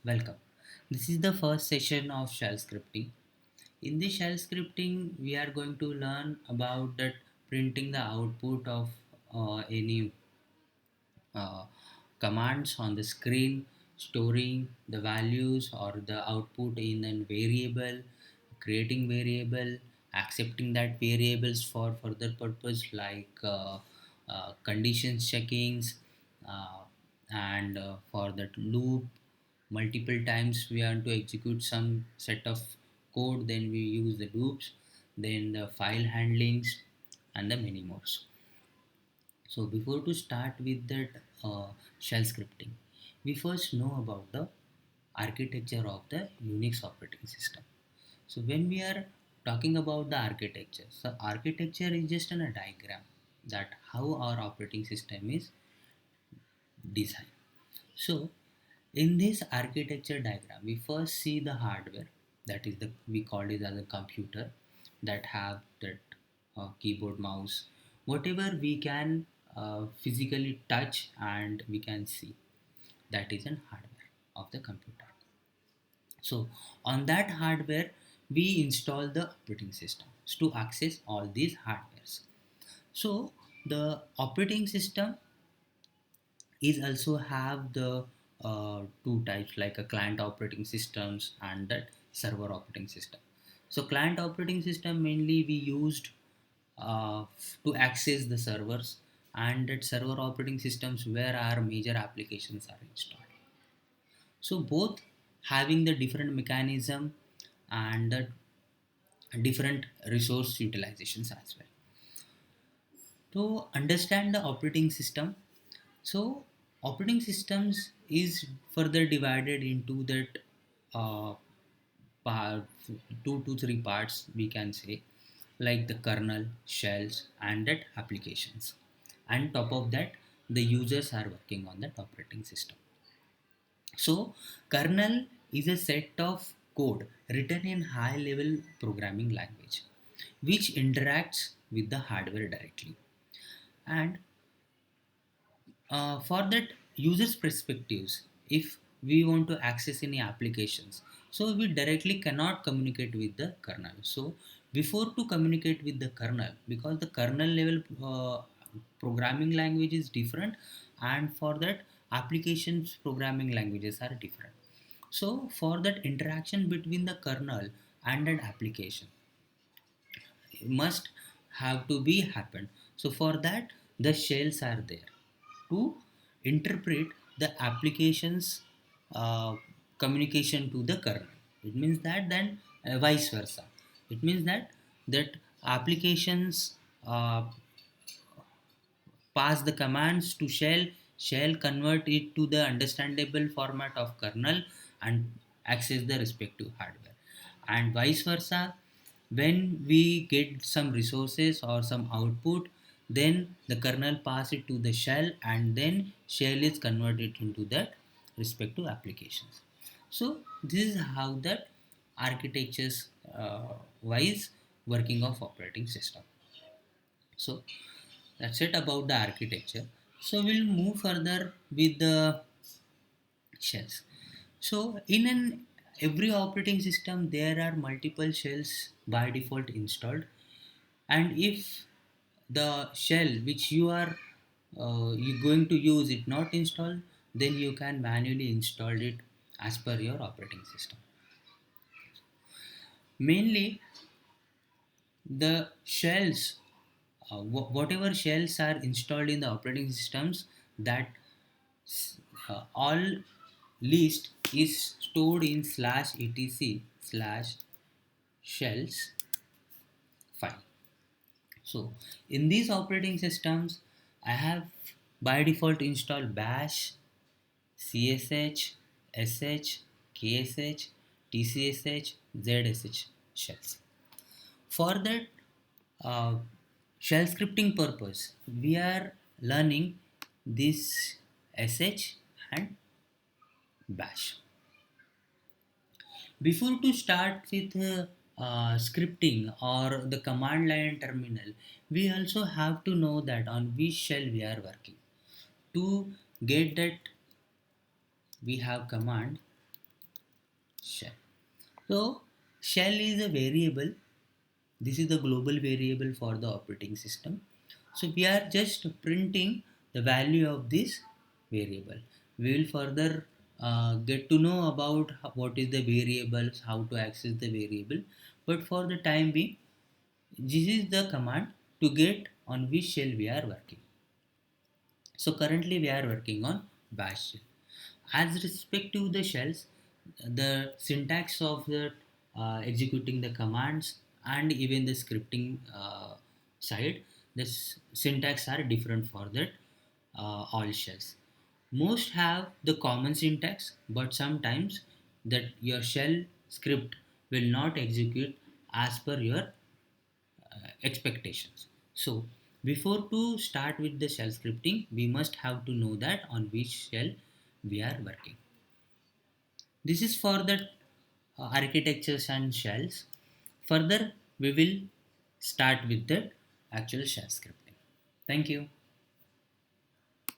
Welcome. This is the first session of shell scripting. In this shell scripting, we are going to learn about that printing the output of any uh, commands on the screen, storing the values or the output in a variable, creating variable, accepting that variables for further purpose like conditions checkings, uh, and for that loop multiple times we want to execute some set of code, then we use the loops, then the file handlings, and the many more. So before to start with that shell scripting, we first know about the architecture of the Unix operating system. So when we are talking about the architecture, so architecture is just a diagram that how our operating system is designed. So in this architecture diagram, we first see the hardware, that is the we call it as a computer, that have that keyboard, mouse, whatever we can physically touch and we can see, that is an hardware of the computer. So on that hardware, we install the operating system to access all these hardwares. So the operating system is also have the two types like a client operating systems and that server operating system. So client operating system mainly we used to access the servers, and that server operating systems where our major applications are installed. So both having the different mechanism and the different resource utilizations as well. To understand the operating system, so operating systems is further divided into that uh, part, two to three parts we can say, like the kernel, shells, and that applications. And top of that, the users are working on that operating system. So kernel is a set of code written in high level programming language which interacts with the hardware directly. And for that users perspectives, if we want to access any applications, so we directly cannot communicate with the kernel. So before to communicate with the kernel, because the kernel level programming language is different, and for that applications programming languages are different. So for that interaction between the kernel and an application must have to be happened. So for that the shells are there to interpret the application's uh, communication to the kernel. It means that then vice versa. It means that that applications pass the commands to shell, shell convert it to the understandable format of kernel and access the respective hardware, and vice versa. When we get some resources or some output, then the kernel pass it to the shell, and then shell is converted into that respective applications. So this is how that architectures wise working of operating system. So that's it about the architecture. So we'll move further with the shells. So in an every operating system there are multiple shells by default installed, and if the shell which you going to use it not installed, then you can manually install it as per your operating system. Mainly the shells, whatever shells are installed in the operating systems, that all list is stored in slash etc slash shells file. So in these operating systems, I have by default installed bash, csh, sh, ksh, tcsh, zsh shells. For that uh, shell scripting purpose, we are learning this sh and bash. Before to start with scripting or the command line terminal, we also have to know that on which shell we are working. To get that, we have command shell. So shell is a variable. This is the global variable for the operating system. So we are just printing the value of this variable. We will further get to know about what is the variables, how to access the variable. But for the time being, this is the command to get on which shell we are working. So currently we are working on bash shell. As respect to the shells, the syntax of the executing the commands and even the scripting side, the syntax are different for that all shells. Most have the common syntax, but sometimes that your shell script will not execute as per your expectations. So before to start with the shell scripting, we must have to know that on which shell we are working. This is for the architectures and shells. Further, we will start with the actual shell scripting. Thank you.